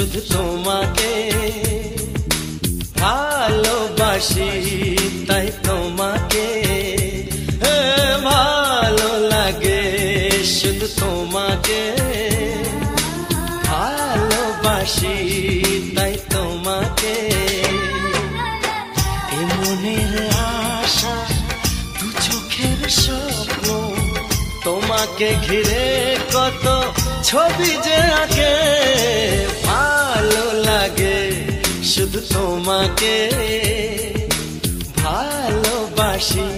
শুধু তোমাকে ভালোবাসি, তাই তোমাকে ভালো লাগে, শুধু তোমাকে ভালোবাসি, তাই তোমাকে। এ মনের আশা, দু চোখের স্বপ্ন, তোমাকে ঘিরে কত ছবি যে আঁকে, ভালো লাগে, শুধু তোমাকে ভালোবাসি।